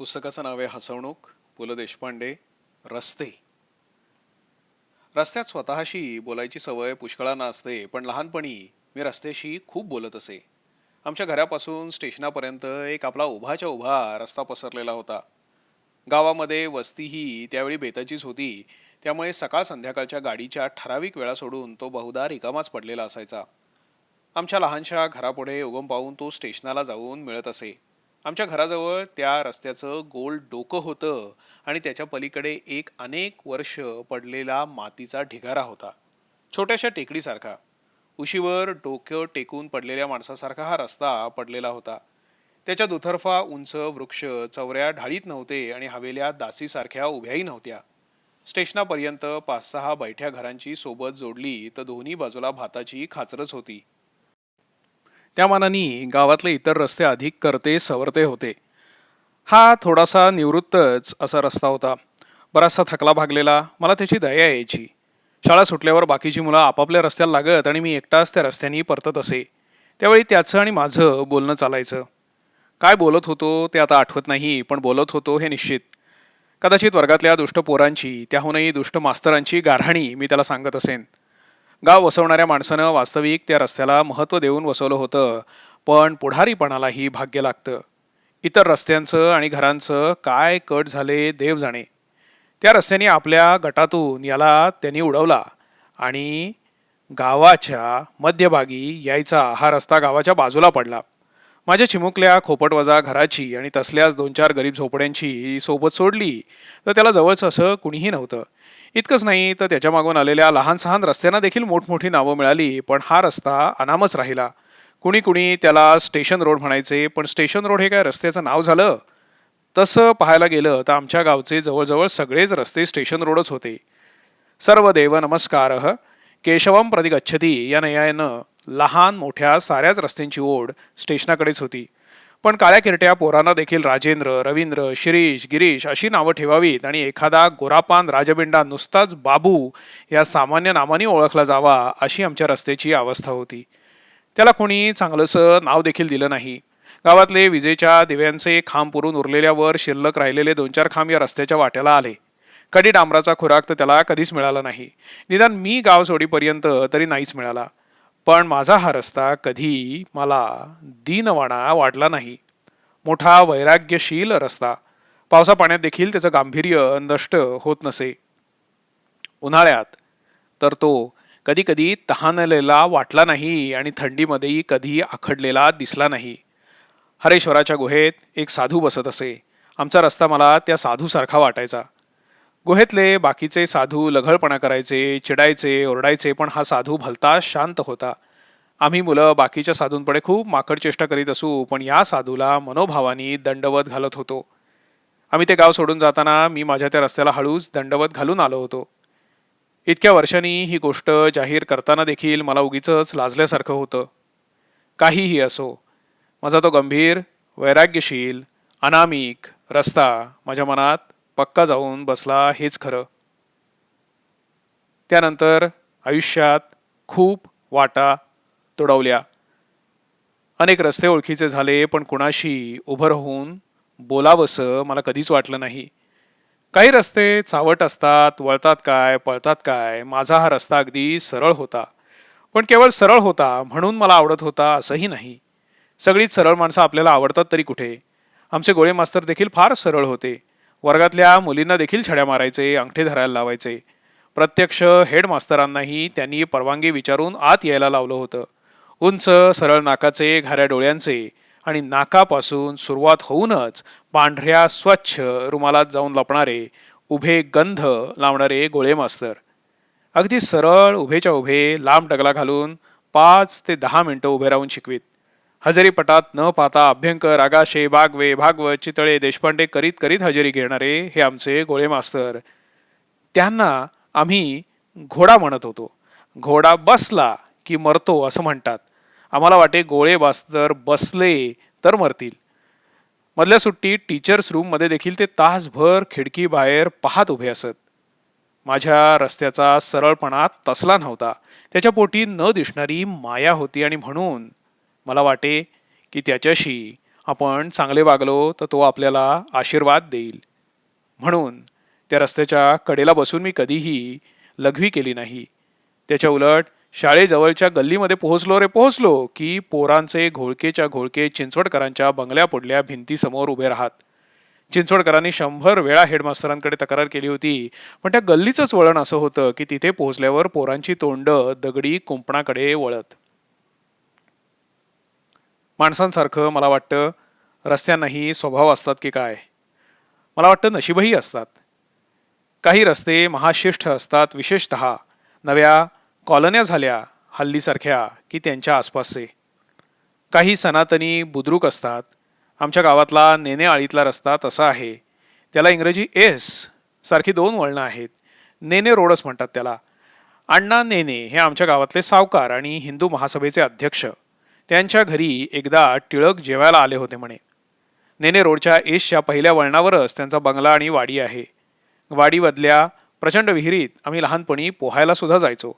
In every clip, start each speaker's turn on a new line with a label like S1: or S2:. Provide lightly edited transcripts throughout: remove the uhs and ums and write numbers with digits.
S1: पुस्तकाचं नाव आहे हसवणूक, पु ल देशपांडे. रस्ते. रस्त्यात स्वतःशी बोलायची सवय पुष्कळांना असते, पण लहानपणी मी रस्त्याशी खूप बोलत असे. आमच्या घरापासून स्टेशनापर्यंत एक आपला उभाच्या उभा रस्ता पसरलेला होता. गावामध्ये वस्तीही त्यावेळी बेताचीच होती, त्यामुळे सकाळ संध्याकाळच्या गाडीच्या ठराविक वेळा सोडून तो बहुधा रिकामाच पडलेला असायचा. आमच्या लहानशा घरापुढे उगम पाहून तो स्टेशनाला जाऊन मिळत असे. आमच्या घराजवळ त्या रस्त्याचं गोल डोकं होतं आणि त्याच्या पलीकडे एक अनेक वर्ष पडलेला मातीचा ढिगारा होता, छोट्याशा टेकडीसारखा. उशीवर डोकं टेकून पडलेल्या माणसासारखा हा रस्ता पडलेला होता. त्याच्या दुतर्फा उंच वृक्ष चवऱ्या ढाळीत नव्हते आणि हवेल्या दासीसारख्या उभ्याही नव्हत्या. स्टेशनापर्यंत 5-6 बैठ्या घरांची सोबत जोडली तर दोन्ही बाजूला भाताची खाचरच होती. त्या मानाने गावातले इतर रस्ते अधिक करते सवरते होते. हा थोडासा निवृत्तच असा रस्ता होता. बराचसा थकला भागलेला. मला त्याची दया यायची. शाळा सुटल्यावर बाकीची मुलं आपापल्या रस्त्याला लागत आणि मी एकटाच त्या रस्त्याने परतत असे. त्यावेळी त्याचं आणि माझं बोलणं चालायचं. काय बोलत होतो ते आता आठवत नाही, पण बोलत होतो हे निश्चित. कदाचित वर्गातल्या दुष्ट पोरांची, त्याहूनही दुष्ट मास्तरांची गाऱ्हाणी मी त्याला सांगत असेन. गाव वसवणाऱ्या माणसानं वास्तविक त्या रस्त्याला महत्त्व देऊन वसवलं होतं, पण पुढारीपणालाही भाग्य लागतं. इतर रस्त्यांचं आणि घरांचं काय कट झाले देव जाणे. त्या रस्त्याने आपल्या गटातून याला त्यांनी उडवला आणि गावाच्या मध्यभागी यायचा हा रस्ता गावाच्या बाजूला पडला. माझ्या चिमुकल्या खोपटवजा घराची आणि तसल्याच 2-4 गरीब झोपड्यांची सोबत सोडली तर त्याला जवळचं असं कुणीही नव्हतं. इतकंच नाही तर त्याच्या मागून आलेल्या लहान सहान रस्त्यांना देखील मोठमोठी नावं मिळाली, पण हा रस्ता अनामच राहिला. कुणी कुणी त्याला स्टेशन रोड म्हणायचे, पण स्टेशन रोड हे काय रस्त्याचं नाव झालं? तसं पाहायला गेलं तर आमच्या गावचे जवळजवळ सगळेच रस्ते स्टेशन रोडच होते. सर्व देव नमस्कारः केशवम प्रति गच्छती या नयानं लहान मोठ्या साऱ्याच रस्त्यांची ओढ स्टेशनाकडेच होती. पण काळ्या किरट्या पोरांना देखील राजेंद्र, रवींद्र, शिरीष, गिरीश अशी नावं ठेवावीत आणि एखादा गोरापान राजबिंडा नुसताच बाबू या सामान्य नावाने ओळखला जावा अशी आमच्या रस्त्याची अवस्था होती. त्याला कोणी चांगलंसं नाव देखील दिलं नाही. गावातले विजेच्या दिव्यांचे खांब पुरून उरलेल्यावर शिल्लक राहिलेले 2-4 खांब या रस्त्याच्या वाट्याला आले. कडी डांबराचा खुराक तर त्याला कधीच मिळाला नाही. निदान मी गाव सोडीपर्यंत तरी नाहीच मिळाला. पण माझा हा रस्ता कधी मला दीनवाणा वाटला नाही. मोठा वैराग्यशील रस्ता. पावसा पाण्यात देखील त्याचं गांभीर्य नष्ट होत नसे. उन्हाळ्यात तर तो कधी कधी तहानलेला वाटला नाही आणि थंडीमध्येही कधी आखडलेला दिसला नाही. हरेश्वराच्या गुहेत एक साधू बसत असे. आमचा रस्ता मला त्या साधूसारखा वाटायचा. गुहेतले बाकीचे साधू लघळपणा करायचे, चिडायचे, ओरडायचे, पण हा साधू भलता शांत होता. आम्ही मुलं बाकीच्या साधूंकडे खूप माकड चेष्टा करीत असू, पण या साधूला मनोभावानी दंडवत घालत होतो. आम्ही ते गाव सोडून जाताना मी माझ्या त्या रस्त्याला हळूच दंडवत घालून आलो होतो. इतक्या वर्षांनी ही गोष्ट जाहीर करताना देखील मला उगीचच लाजल्यासारखं होतं. काहीही असो, माझा तो गंभीर, वैराग्यशील, अनामिक रस्ता माझ्या मनात पक्का जाऊन बसला हेच खरं. त्यानंतर आयुष्यात खूप वाटा तुडवल्या. अनेक रस्ते ओळखीचे झाले, पण कुणाशी उभं राहून बोलावंसं मला कधीच वाटलं नाही. काही रस्ते चावट असतात, वळतात काय, पळतात काय. माझा हा रस्ता अगदी सरळ होता, पण केवळ सरळ होता म्हणून मला आवडत होता असंही नाही. सगळीच सरळ माणसं आपल्याला आवडतात तरी कुठे. आमचे गोळे मास्तर देखील फार सरळ होते. वर्गातल्या मुलींना देखील छड्या मारायचे, अंगठे धरायला लावायचे. प्रत्यक्ष हेडमास्तरांनाही त्यांनी परवानगी विचारून आत यायला लावलं होतं. उंच सरळ नाकाचे, घाऱ्या डोळ्यांचे आणि नाकापासून सुरुवात होऊनच पांढऱ्या स्वच्छ रुमालात जाऊन लपणारे, उभे गंध लावणारे गोळे मास्तर अगदी सरळ उभेच्या उभे लांब डगला घालून 5 ते 10 मिनिटं उभे राहून शिकवीत. हजेरीपटात न पाहता अभ्यंकर, आगाशे, बागवे, भागवत, चितळे, देशपांडे करीत करीत हजेरी घेणारे हे आमचे गोळे मास्तर. त्यांना आम्ही घोडा म्हणत होतो. घोडा बसला की मरतो असं म्हणतात. आम्हाला वाटे गोळे मास्तर बसले तर मरतील. मधल्या सुट्टीत टीचर्स रूममध्ये देखील ते तासभर खिडकी बाहेर पाहत उभे असत. माझ्या रस्त्याचा सरळपणा तसला नव्हता. त्याच्या पोटी न दिसणारी माया होती आणि म्हणून मला वाटे की त्याच्याशी आपण चांगले वागलो तर तो आपल्याला आशीर्वाद देईल. म्हणून त्या रस्त्याच्या कडेला बसून मी कधीही लघवी केली नाही. त्याच्या उलट शाळेजवळच्या गल्लीमध्ये पोहोचलो की पोरांचे घोळकेच्या घोळके चिंचवडकरांच्या बंगल्या पुढल्या भिंतीसमोर उभे राहत. चिंचवडकरांनी 100 वेळा हेडमास्तरांकडे तक्रार केली होती, पण त्या गल्लीचंच वळण असं होतं की तिथे पोहोचल्यावर पोरांची तोंड दगडी कुंपणाकडे वळत. माणसांसारखं मला वाटतं रस्त्यांनाही स्वभाव असतात की काय. मला वाटतं नशीबही असतात. काही रस्ते महाशिष्ट असतात, विशेषतः नव्या कॉलन्या झाल्या हल्लीसारख्या की त्यांच्या आसपासचे. काही सनातनी बुद्रुक असतात. आमच्या गावातला नेने आळीतला रस्ता तसा आहे. त्याला इंग्रजी एस सारखी 2 वळणं आहेत. नेने रोडच म्हणतात त्याला. अण्णा नेने हे आमच्या गावातले सावकार आणि हिंदू महासभेचे अध्यक्ष. त्यांच्या घरी एकदा टिळक जेवायला आले होते म्हणे. नेने रोडच्या एसच्या पहिल्या वळणावरच त्यांचा बंगला आणि वाडी आहे. वाडीमधल्या प्रचंड विहिरीत आम्ही लहानपणी पोहायला सुद्धा जायचो.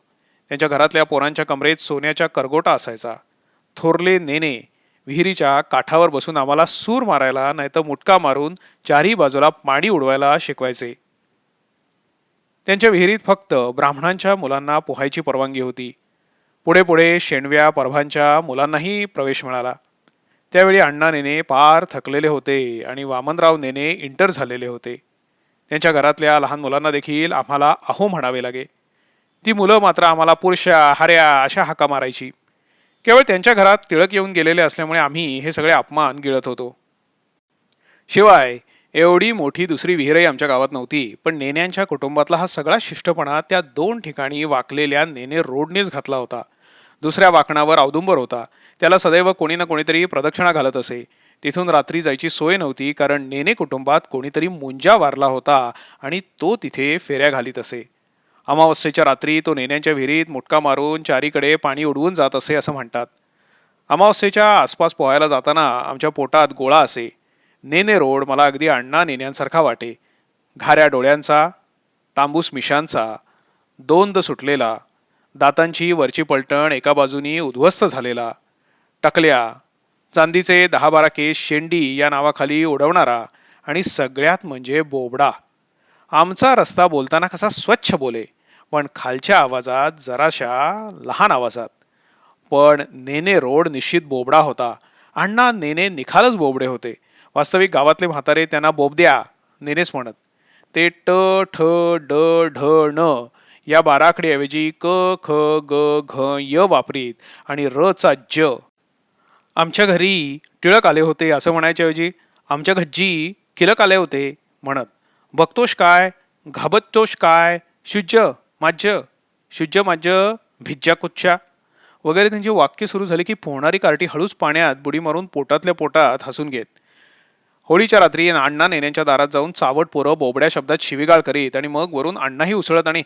S1: त्यांच्या घरातल्या पोरांच्या कमरेत सोन्याच्या करगोटा असायचा. थोरले नेने विहिरीच्या काठावर बसून आम्हाला सूर मारायला नाहीतर मुटका मारून चारही बाजूला पाणी उडवायला शिकवायचे. त्यांच्या विहिरीत फक्त ब्राह्मणांच्या मुलांना पोहायची परवानगी होती. पुढे पुढे शेणव्या परभांच्या मुलांनाही प्रवेश मिळाला. त्यावेळी अण्णा नेने पार थकलेले होते आणि वामनराव नेने इंटर झालेले होते. त्यांच्या घरातल्या लहान मुलांना देखील आम्हाला अहो म्हणावे लागे. ती मुलं मात्र आम्हाला पुरुषा हऱ्या अशा हाका मारायची. केवळ त्यांच्या घरात टिळक येऊन गेलेले असल्यामुळे आम्ही हे सगळे अपमान गिळत होतो. शिवाय एवढी मोठी दुसरी विहीरही आमच्या गावात नव्हती. पण नेन्यांच्या कुटुंबातला हा सगळा शिष्टपणा त्या 2 ठिकाणी वाकलेल्या नेने रोडनेच घातला होता. दुसऱ्या वाकणावर औदुंबर होता. त्याला सदैव कोणी ना कोणीतरी प्रदक्षिणा घालत असे. तिथून रात्री जायची सोय नव्हती, कारण नेने कुटुंबात कोणीतरी मुंजा वारला होता आणि तो तिथे फेऱ्या घालीत असे. अमावस्येच्या रात्री तो नेन्यांच्या विहिरीत मुटका मारून चारीकडे पाणी उडवून जात असे असं म्हणतात. अमावस्येच्या आसपास पोहायला जाताना आमच्या पोटात गोळा असे. नेने रोड मला अगदी अण्णा नेन्यांसारखा वाटे. घाऱ्या डोळ्यांचा, तांबूस मिशांचा, दोंद सुटलेला, दातांची वरची पलटण एका बाजूनी उद्ध्वस्त झालेला, टकल्या, चांदीचे 10-12 केस शेंडी या नावाखाली उडवणारा आणि सगळ्यात म्हणजे बोबडा. आमचा रस्ता बोलताना कसा स्वच्छ बोले, पण खालच्या आवाजात जराशा लहान आवाजात. पण नेने रोड निश्चित बोबडा होता. अण्णा नेने निखालच बोबडे होते. वास्तविक गावातले म्हातारे त्यांना बोबद्या नेनेच म्हणत. ते ट ठ ड ढ न या 12 आकड्याऐवजी क ख ग घ य वापरीत आणि र चा ज. आमच्या घरी टिळक आले होते असं म्हणायच्याऐवजी आमच्या घज्जी किलक आले होते म्हणत. बघतोश काय, घाबततोश काय, शुज्य माझ्य, शुज्य माझ्य, भिज्जा कुच्च्या वगैरे त्यांची वाक्य सुरू झाली की पोहणारी कार्टी हळूच पाण्यात बुडी मारून पोटातल्या पोटात हसून घेत. होळीच्या रात्री अण्णा नेन्यांच्या दारात जाऊन चावट पोरं बोबड्या शब्दात शिवीगाळ करीत आणि मग वरून अण्णाही उसळत आणि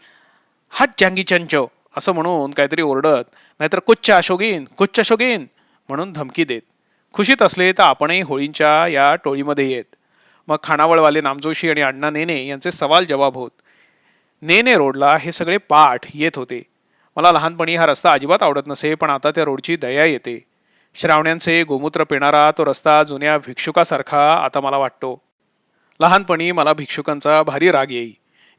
S1: हात जांगी चंचो असं म्हणून काहीतरी ओरडत, नाहीतर कुच्च्या शोगीन कुच्च्या शोगीन म्हणून धमकी देत. खुशीत असले तर आपणही होळींच्या या टोळीमध्ये येत. मग खानावळवाले नामजोशी आणि अण्णा नेने यांचे सवाल जवाब होत. नेने रोडला हे सगळे पाठ येत होते. मला लहानपणी हा रस्ता अजिबात आवडत नसे, पण आता त्या रोडची दया येते. श्रावण्यांचे गोमूत्र पिणारा तो रस्ता जुन्या भिक्षुकासारखा आता मला वाटतो. लहानपणी मला भिक्षुकांचा भारी राग येई.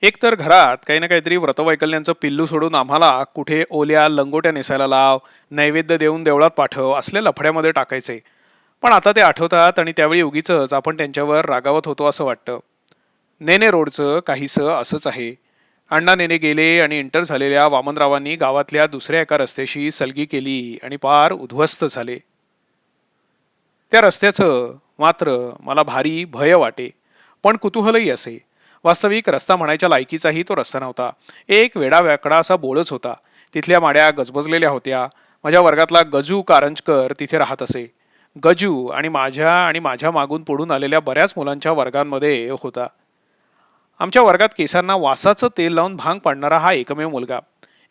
S1: एकतर घरात काही ना काहीतरी व्रतवैकल्यांचं पिल्लू सोडून आम्हाला कुठे ओल्या लंगोट्या नेसायला लाव, नैवेद्य देऊन देवळात पाठव असल्या लफड्यामध्ये टाकायचे. पण आता ते आठवतात आणि त्यावेळी उगीच आपण त्यांच्यावर रागावत होतो असं वाटतं. नेने रोडचं काहीसं असंच आहे. अण्णा नेने गेले आणि इंटर झालेल्या वामनरावांनी गावातल्या दुसऱ्या एका रस्त्याशी सलगी केली आणि पार उद्ध्वस्त झाले. त्या रस्त्याचं मात्र मला भारी भय वाटे, पण कुतूहलही असे. वास्तविक रस्ता म्हणायच्या लायकीचाही तो रस्ता नव्हता. एक वेडावाकडा असा बोळच होता. तिथल्या माड्या गजबजलेल्या होत्या. माझ्या वर्गातला गजू कारंजकर तिथे राहत असे. गजू आणि माझ्या मागून पुढून आलेल्या बऱ्याच मुलांच्या वर्गांमध्ये होता. आमच्या वर्गात केसांना वासाचं तेल लावून भांग पाडणारा हा एकमेव मुलगा.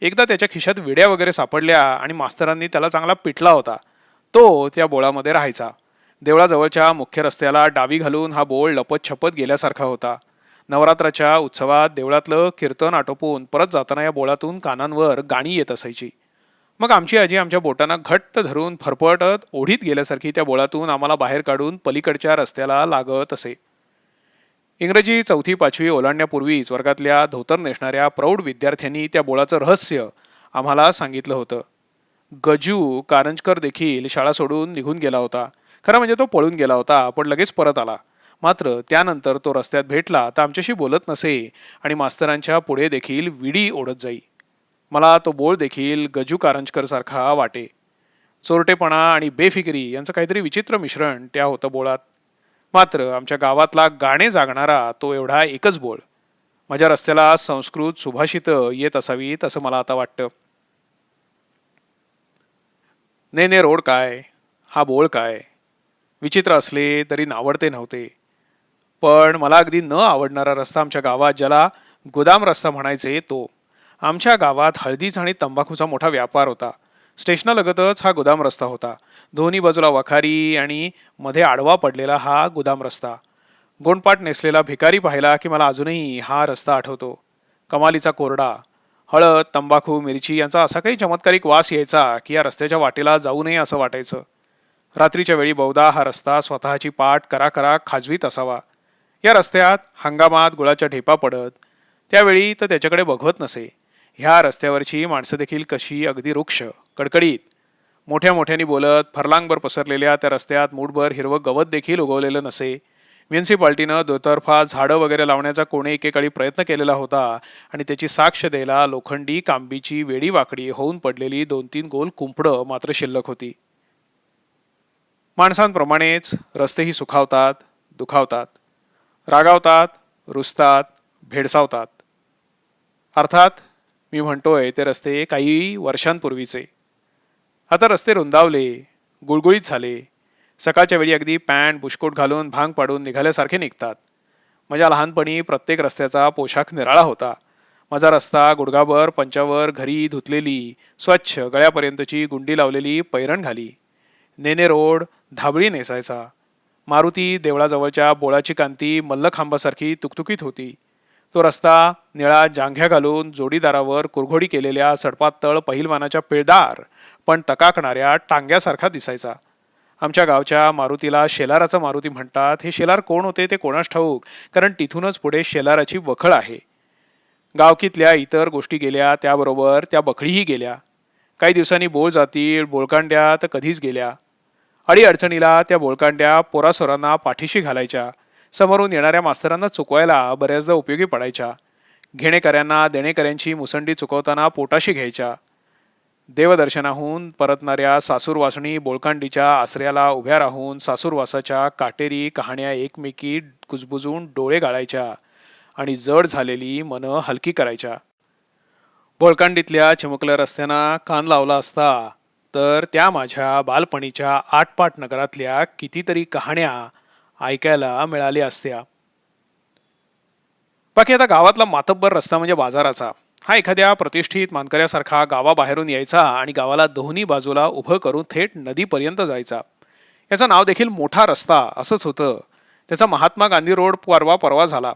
S1: एकदा त्याच्या खिशात विड्या वगैरे सापडल्या आणि मास्तरांनी त्याला चांगला पिटला होता. तो त्या बोळामध्ये राहायचा. देवळाजवळच्या मुख्य रस्त्याला डावी घालून हा बोळ लपत छपत गेल्यासारखा होता. नवरात्राच्या उत्सवात देवळातलं कीर्तन आटोपून परत जाताना या बोळातून कानांवर गाणी येत असायची. मग आमची आजी आमच्या बोटांना घट्ट धरून फरफटत ओढीत गेल्यासारखी त्या बोळातून आम्हाला बाहेर काढून पलीकडच्या रस्त्याला लागत असे. इंग्रजी चौथी पाचवी ओलांडण्यापूर्वीच वर्गातल्या धोतर नेसणाऱ्या प्रौढ विद्यार्थ्यांनी त्या बोळाचं रहस्य आम्हाला सांगितलं होतं. गजू कारंजकर देखील शाळा सोडून निघून गेला होता. खरं म्हणजे तो पळून गेला होता, पण लगेच परत आला. मात्र त्यानंतर तो रस्त्यात भेटला तर आमच्याशी बोलत नसे आणि मास्तरांच्या पुढे देखील विडी ओढत जाई. मला तो बोळ देखील गजू कारंजकर सारखा वाटे. चोरटेपणा आणि बेफिकिरी यांचं काहीतरी विचित्र मिश्रण त्या होतं बोळात. मात्र आमच्या गावातला गाणे जागणारा तो एवढा एकच बोळ. माझ्या रस्त्याला संस्कृत सुभाषितं येत असावीत असं मला आता वाटतं. ने ने रोड काय, हा बोळ काय, विचित्र असले तरी नावडते नव्हते. पण मला अगदी न आवडणारा रस्ता आमच्या गावात, ज्याला गोदाम रस्ता म्हणायचे, तो. आमच्या गावात हळदीचा आणि तंबाखूचा मोठा व्यापार होता. स्टेशनालगतच हा गोदाम रस्ता होता. दोन्ही बाजूला वखारी आणि मध्ये आडवा पडलेला हा गोदाम रस्ता. गोंडपाट नेसलेला भिकारी पाहिला की मला अजूनही हा रस्ता आठवतो. कमालीचा कोरडा. हळद, तंबाखू, मिरची यांचा असा काही चमत्कारिक वास यायचा की या रस्त्याच्या वाटेला जाऊ नये असं वाटायचं. रात्रीच्या वेळी बहुधा हा रस्ता स्वतःची पाठ करा करा खाजवीत असावा. या रस्त्यात हंगामात गुळाच्या ढेपा पडत. त्यावेळी तर त्याच्याकडे बघवत नसे. ह्या रस्त्यावरची माणसं देखील कशी अगदी रुक्ष, कडकडीत, मोठ्या मोठ्याने बोलत. फरलांगभर पसरलेल्या त्या रस्त्यात मूठभर हिरवं गवत देखील उगवलेलं नसे. म्युन्सिपाल्टीनं दोतर्फा झाडं वगैरे लावण्याचा कोणी एकेकाळी प्रयत्न केलेला होता आणि त्याची साक्ष द्यायला लोखंडी कांबीची वेडी वाकडी होऊन पडलेली 2-3 गोल कुंपडं मात्र शिल्लक होती. माणसांप्रमाणेच रस्तेही सुखावतात, दुखावतात, रागावतात, रुसतात, भेडसावतात. अर्थात मी म्हणतोय ते रस्ते काही वर्षांपूर्वीचे. आता रस्ते रुंदावले, गुळगुळीत झाले. सकाळच्या वेळी अगदी पॅन्ट बुशकोट घालून भांग पाडून निघाल्यासारखे निघतात. माझ्या लहानपणी प्रत्येक रस्त्याचा पोशाख निराळा होता. माझा रस्ता गुडघाभर पंचावर घरी धुतलेली स्वच्छ गळ्यापर्यंतची गुंडी लावलेली पैरण घाली. नेने रोड धाबळी नेसायचा. मारुती देवळाजवळच्या बोळाची कांती मल्लखांबासारखी तुकतुकीत होती. तो रस्ता निळा जांघ्या घालून जोडीदारावर कुरघोडी केलेल्या सडपातळ पहिलवानाच्या पिळदार पण तकाकणाऱ्या टांग्यासारखा दिसायचा. आमच्या गावच्या मारुतीला शेलाराचा मारुती म्हणतात. हे शेलार कोण होते ते कोणास ठाऊक, कारण तिथूनच पुढे शेलाराची बखळ आहे. गावकीतल्या इतर गोष्टी गेल्या, त्याबरोबर त्या बखळीही गेल्या. काही दिवसांनी बोळ जातील, बोळकांड्या तर कधीच गेल्या. अडीअडचणीला त्या बोळकांड्या पोरासोरांना पाठीशी घालायच्या. समोरून येणाऱ्या मास्तरांना चुकवायला बऱ्याचदा उपयोगी पडायच्या. घेणेकऱ्यांना देणेकऱ्यांची मुसंडी चुकवताना पोटाशी घ्यायच्या. देवदर्शनाहून परतणाऱ्या सासूरवासणी बोळकांडीच्या आसऱ्याला उभ्या राहून सासूरवासाच्या काटेरी कहाण्या एकमेकी कुजबुजून डोळे गाळायच्या आणि जड झालेली मनं हलकी करायच्या. बोळकांडीतल्या चिमुकल्या रस्त्यांना कान लावला असता तर त्या माझ्या बालपणीच्या आटपाट नगरातल्या कितीतरी कहाण्या ऐकायला मिळाल्या असत्या. बाकी आता गावातला मातब्बर रस्ता म्हणजे बाजाराचा. हा एखाद्या प्रतिष्ठित मानकऱ्यासारखा गावाबाहेरून यायचा आणि गावाला दोन्ही बाजूला उभं करून थेट नदीपर्यंत जायचा. याचं नाव देखील मोठा रस्ता असंच होतं. त्याचा महात्मा गांधी रोड परवा झाला.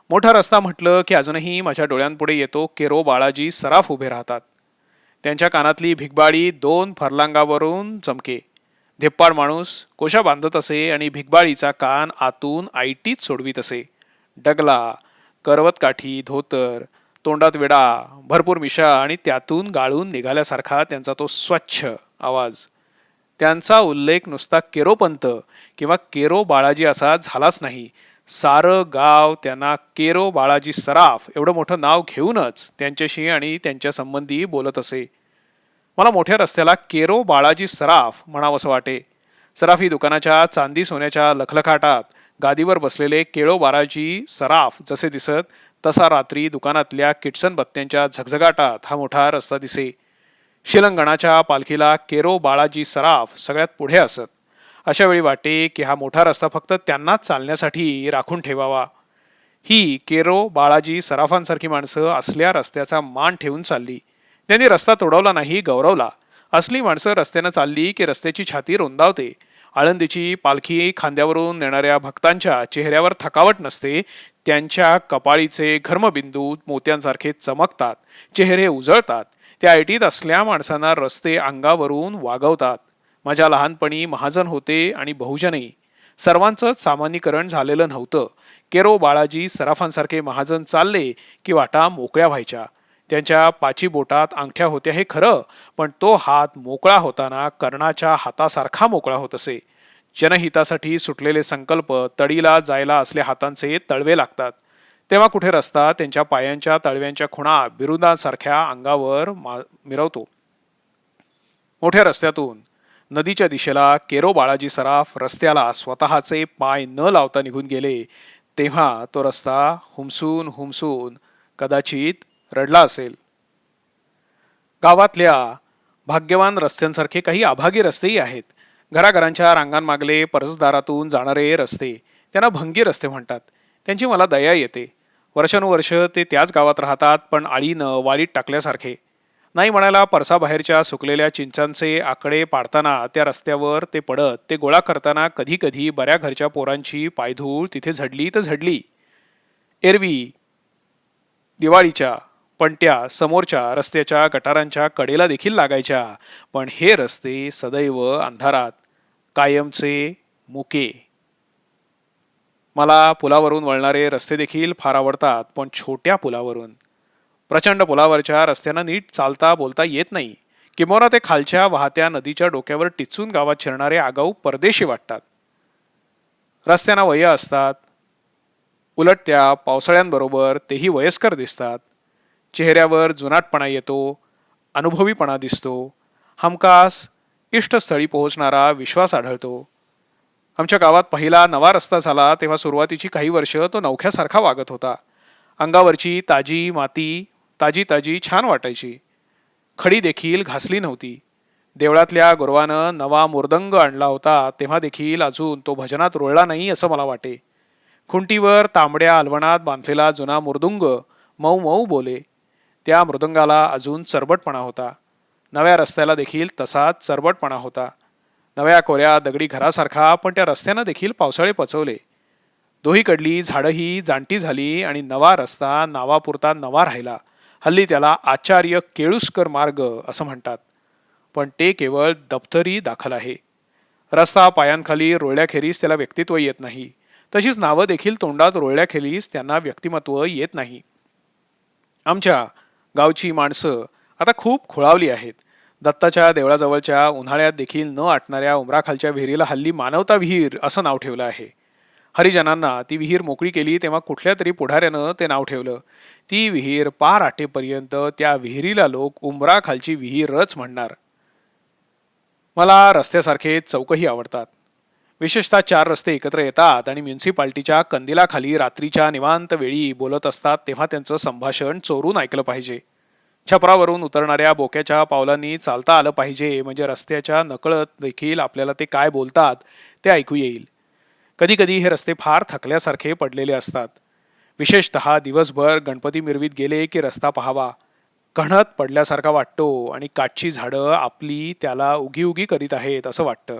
S1: मोठा रस्ता म्हटलं की अजूनही माझ्या डोळ्यांपुढे येतो केरो बाळाजी सराफ उभे राहतात. त्यांच्या कानातली भिगबाळी 2 फरलांगावरून चमके. धिप्पाड माणूस कोशा बांधत असे आणि भिगबाळीचा कान आतून आयटीत सोडवीत असे. डगला, करवतकाठी, धोतर, तोंडात विडा, भरपूर मिशा आणि त्यातून गाळून निघाल्यासारखा त्यांचा तो स्वच्छ आवाज. त्यांचा उल्लेख नुसता केरोपंत किंवा केरो बाळाजी असा झालाच नाही. सारं गाव त्यांना केरो बाळाजी सराफ एवढं मोठं नाव घेऊनच त्यांच्याशी आणि त्यांच्या संबंधी बोलत असे. मला मोठ्या रस्त्याला केरो बाळाजी सराफ म्हणावंसं वाटे. सराफी दुकानाच्या चांदी सोन्याच्या लखलखाटात गादीवर बसलेले केळो बाळाजी सराफ जसे दिसत, तसा रात्री दुकानातल्या किटसन बत्त्यांच्या झगझगाटात हा मोठा रस्ता दिसे. शिलंगणाच्या पालखीला केरो बाळाजी सराफ सगळ्यात पुढे असत. अशा वेळी वाटे की हा मोठा रस्ता फक्त त्यांनाच चालण्यासाठी राखून ठेवावा. ही केरो बाळाजी सराफांसारखी माणसं असल्या रस्त्याचा मान ठेवून चालली. त्यांनी रस्ता तोडवला नाही, गौरवला. असली माणसं रस्त्यानं चालली की रस्त्याची छाती रुंदावते. आळंदीची पालखी खांद्यावरून नेणाऱ्या भक्तांच्या चेहऱ्यावर थकावट नसते. त्यांच्या कपाळीचे घर्मबिंदू मोत्यांसारखे चमकतात, चेहरे उजळतात. त्या ऐटीत असल्या माणसांना रस्ते अंगावरून वागवतात. माझ्या लहानपणी महाजन होते आणि बहुजनही. सर्वांचंच सामान्यीकरण झालेलं नव्हतं. केरो बाळाजी सराफांसारखे महाजन चालले की वाटा मोकळ्या व्हायच्या. त्यांच्या पाची बोटात अंगठ्या होत्या हे खरं, पण तो हात मोकळा होताना कर्णाच्या हातासारखा मोकळा होत असे. जनहितासाठी सुटलेले संकल्प तडीला जायला असल्या हातांचे तळवे लागतात. तेव्हा कुठे रस्ता त्यांच्या पायांच्या तळव्यांच्या खुणा बिरुदांसारख्या अंगावर मिरवतो. मोठ्या रस्त्यातून नदीच्या दिशेला केरो बाळाजी सराफ रस्त्याला स्वतःचे पाय न लावता निघून गेले तेव्हा तो रस्ता हुमसून हुमसून कदाचित रडला असेल. गावातल्या भाग्यवान रस्त्यांसारखे काही अभागी रस्तेही आहेत. घराघरांच्या रांगांमागले परसदारातून जाणारे रस्ते, त्यांना भंगी रस्ते म्हणतात. त्यांची मला दया येते. वर्षानुवर्ष ते त्याच गावात राहतात, पण आळीनं वालीत टाकल्यासारखे. नाही म्हणायला परसाबाहेरच्या सुकलेल्या चिंचांचे आकडे पाडताना त्या रस्त्यावर ते पडत, ते गोळा करताना कधी कधी बऱ्या घरच्या पोरांची पायधूळ तिथे झडली तर झडली. एरवी दिवाळीच्या पणत्या समोरच्या रस्त्याच्या गटारांच्या कडेला देखील लागायच्या, पण हे रस्ते सदैव अंधारात, कायमचे मुके. मला पुलावरून वळणारे रस्ते देखील फार आवडतात, पण छोट्या पुलावरून. प्रचंड पुलावरच्या रस्त्यांना नीट चालता बोलता येत नाही. किंबहुना ते खालच्या वाहत्या नदीच्या डोक्यावर टिचून गावात शिरणारे आगाऊ परदेशी वाटतात. रस्त्यांना वय असतात, उलट त्या पावसाळ्यांबरोबर तेही वयस्कर दिसतात. चेहऱ्यावर जुनाटपणा येतो, अनुभवीपणा दिसतो, हमखास इष्टस्थळी पोहोचणारा विश्वास आढळतो. आमच्या गावात पहिला नवा रस्ता झाला तेव्हा सुरुवातीची काही वर्ष तो नवख्यासारखा वागत होता. अंगावरची ताजी माती ताजी ताजी छान वाटायची. खडी देखील घासली नव्हती. देवळातल्या गुरवानं नवा मृदंग आणला होता तेव्हा देखील अजून तो भजनात रुळला नाही असं मला वाटे. खुंटीवर तांबड्या अलवणात बांधलेला जुना मृदुंग मऊ मऊ बोले. त्या मृदंगाला अजून चरबटपणा होता. नव्या रस्त्याला देखील तसाच चरबटपणा होता. नव्या कोऱ्या दगडी घरासारखा, पण त्या रस्त्यानं देखील पावसाळे पचवले. दोहीकडली झाडंही जाणती झाली आणि नवा रस्ता नावापुरता नवा राहिला. हल्ली त्याला आचार्य केळुस्कर मार्ग असं म्हणतात, पण ते केवळ दप्तरी दाखल आहे. रस्ता पायांखाली रोळल्याखेरीज त्याला व्यक्तित्व येत नाही. तशीच नावं देखील तोंडात रोळल्याखेरीज त्यांना व्यक्तिमत्व येत नाही. आमच्या गावची माणसं आता खूप खुळावली आहेत. दत्ताच्या देवळाजवळच्या उन्हाळ्यात देखील न आटणाऱ्या उमराखालच्या विहिरीला हल्ली मानवता विहीर असं नाव ठेवलं आहे. हरिजनांना ती विहीर मोकळी केली तेव्हा कुठल्या तरी पुढाऱ्यानं ते नाव ठेवलं. ती विहीर पार आटेपर्यंत त्या विहिरीला लोक उमराखालची विहीरच म्हणणार. मला रस्त्यासारखे चौकही आवडतात. विशेषतः 4 रस्ते एकत्र येतात आणि म्युन्सिपाल्टीच्या कंदिलाखाली रात्रीच्या निवांत वेळी बोलत असतात तेव्हा त्यांचं संभाषण चोरून ऐकलं पाहिजे. छपरावरून उतरणाऱ्या बोक्याच्या पावलांनी चालता आलं पाहिजे, म्हणजे रस्त्याच्या नकळत देखील आपल्याला ते काय बोलतात ते ऐकू येईल. कधी कधी हे रस्ते फार थकल्यासारखे पडलेले असतात. विशेषतः दिवसभर गणपती मिरवीत गेले की रस्ता पहावा. कणत पडल्यासारखा वाटतो आणि काठची झाडं आपली त्याला उगी उगी करीत आहेत असं वाटतं.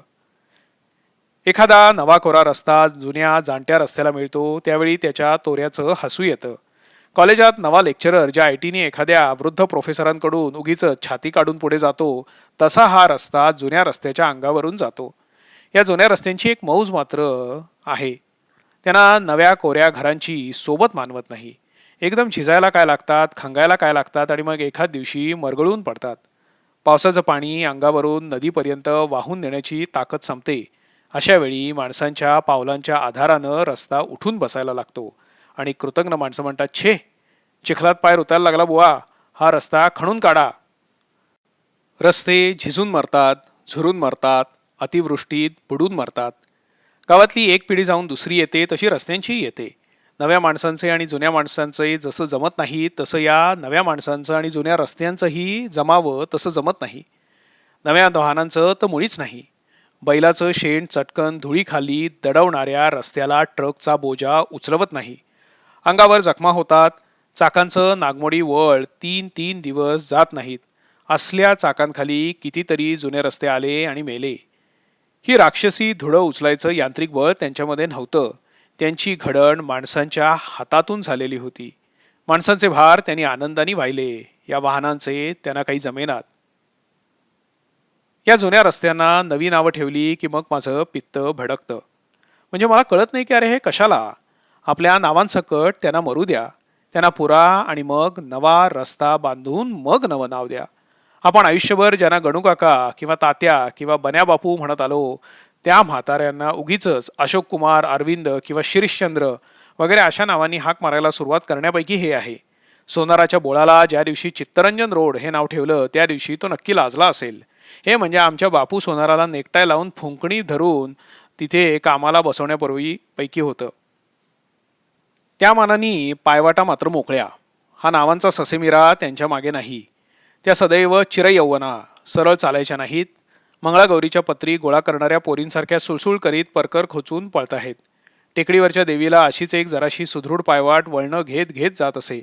S1: एखादा नवा कोरा रस्ता जुन्या जाणत्या रस्त्याला मिळतो त्यावेळी त्याच्या तोऱ्याचं हसू येतं. कॉलेजात नवा लेक्चरर ज्या आयटीने एखाद्या वृद्ध प्रोफेसरांकडून उगीच छाती काढून पुढे जातो, तसा हा रस्ता जुन्या रस्त्याच्या अंगावरून जातो. या जुन्या रस्त्यांची एक मौज मात्र आहे, त्यांना नव्या कोऱ्या घरांची सोबत मानवत नाही. एकदम झिजायला काय लागतात, खंगायला काय लागतात आणि मग एखाद दिवशी मरगळून पडतात. पावसाचं पाणी अंगावरून नदीपर्यंत वाहून नेण्याची ताकद संपते. अशा वेळी माणसांच्या पावलांच्या आधारानं रस्ता उठून बसायला लागतो आणि कृतज्ञ माणसं म्हणतात, छे, चिखलात पाय रुतायला लागला बुवा, हा रस्ता खणून काढा. रस्ते झिजून मरतात, झुरून मरतात, अतिवृष्टीत बुडून मरतात. गावातली एक पिढी जाऊन दुसरी येते तशी रस्त्यांची येते. नव्या माणसांचे आणि जुन्या माणसांचे जसं जमत नाही तसं या नव्या माणसांचं आणि जुन्या रस्त्यांचंही जमावं तसं जमत नाही. नव्या वाहनांचं तर मुळीच नाही. बैलाचं शेण चटकन धुळीखाली दडवणाऱ्या रस्त्याला ट्रकचा बोजा उचलवत नाही. अंगावर जखमा होतात. चाकांचं नागमोडी वळ 3-3 दिवस जात नाहीत. असल्या चाकांखाली कितीतरी जुने रस्ते आले आणि मेले. ही राक्षसी धुळं उचलायचं यांत्रिक बळ त्यांच्यामध्ये नव्हतं. त्यांची घडण माणसांच्या हातातून झालेली होती. माणसांचे भार त्यांनी आनंदाने वाहिले. या वाहनांचे त्यांना काही जमेनात. या जुन्या रस्त्यांना नवी नावं ठेवली की मग माझं पित्त भडकतं. म्हणजे मला कळत नाही की अरे हे कशाला. आपल्या नावांसकट त्यांना मरू द्या, त्यांना पुरा आणि मग नवा रस्ता बांधून मग नवं नाव द्या. आपण आयुष्यभर ज्यांना गणूकाका किंवा तात्या किंवा बन्या बापू म्हणत आलो, त्या म्हाताऱ्यांना उगीच अशोक कुमार, अरविंद किंवा शिरीषचंद्र वगैरे अशा नावांनी हाक मारायला सुरुवात करण्यापैकी हे आहे. सोनाराच्या बोळाला ज्या दिवशी चित्तरंजन रोड हे नाव ठेवलं त्या दिवशी तो नक्की लाजला असेल. हे म्हणजे आमच्या बापू सोनाराला नेकटाय लावून फुंकणी धरून तिथे कामाला बसवण्यापूर्वी पैकी होतं. त्या मानाने पायवाटा मात्र मोकळ्या. हा नावांचा ससेमिरा त्यांच्या मागे नाही. त्या सदैव चिरयौवना, सरळ चालायच्या नाहीत. मंगळागौरीच्या पत्री गोळा करणाऱ्या पोरींसारख्या सुळसुळ करीत परकर खोचून पळताहेत. टेकडीवरच्या देवीला अशीच एक जराशी सुदृढ पायवाट वळणं घेत घेत जात असे.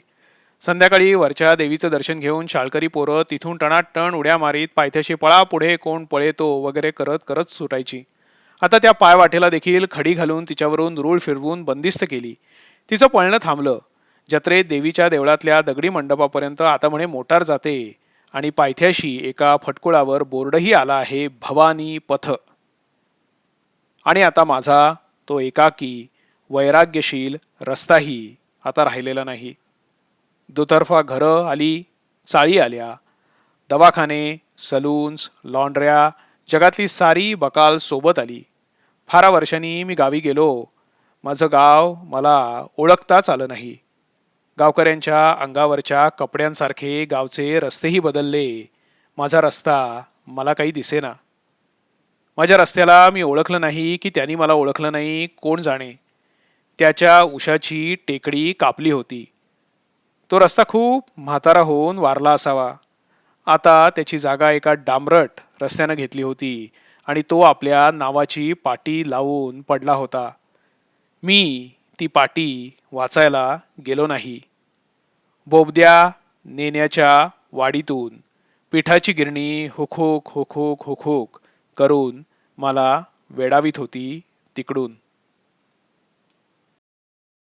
S1: संध्याकाळी वरच्या देवीचं दर्शन घेऊन शाळकरी पोरं तिथून टणाटण उड्या मारीत पायथ्याशी पळा पुढे कोण पळेतो वगैरे करत करत सुटायची. आता त्या पायवाटेला देखील खडी घालून तिच्यावरून रूळ फिरवून बंदिस्त केली. तिचं पळणं थांबलं. जत्रेत देवीच्या देवळातल्या दगडी मंडपापर्यंत आता म्हणे मोटार जाते आणि पायथ्याशी एका फटकुळावर बोर्डही आला आहे, भवानी पथ. आणि आता माझा तो एकाकी वैराग्यशील रस्ताही आता राहिलेला नाही. दुतर्फा घरं आली, चाळी आल्या, दवाखाने, सलून्स, लॉन्ड्र्या, जगातली सारी बकाल सोबत आली. फारा वर्षांनी मी गावी गेलो. माझं गाव मला ओळखताच आलं नाही. गावकऱ्यांच्या अंगावरच्या कपड्यांसारखे गावचे रस्तेही बदलले. माझा रस्ता मला काही दिसेना. माझ्या रस्त्याला मी ओळखलं नाही की त्यांनी मला ओळखलं नाही, कोण जाणे. त्याच्या उशाची टेकडी कापली होती. तो रस्ता खूप म्हातारा होऊन वारला असावा. आता त्याची जागा एका डांबरट रस्त्यानं घेतली होती आणि तो आपल्या नावाची पाटी लावून पडला होता. मी ती पाटी वाचायला गेलो नाही. बोबद्या नेण्याच्या वाडीतून पिठाची गिरणी हुकहुक हुकहुक हुकहुक करून मला वेडावीत होती तिकडून.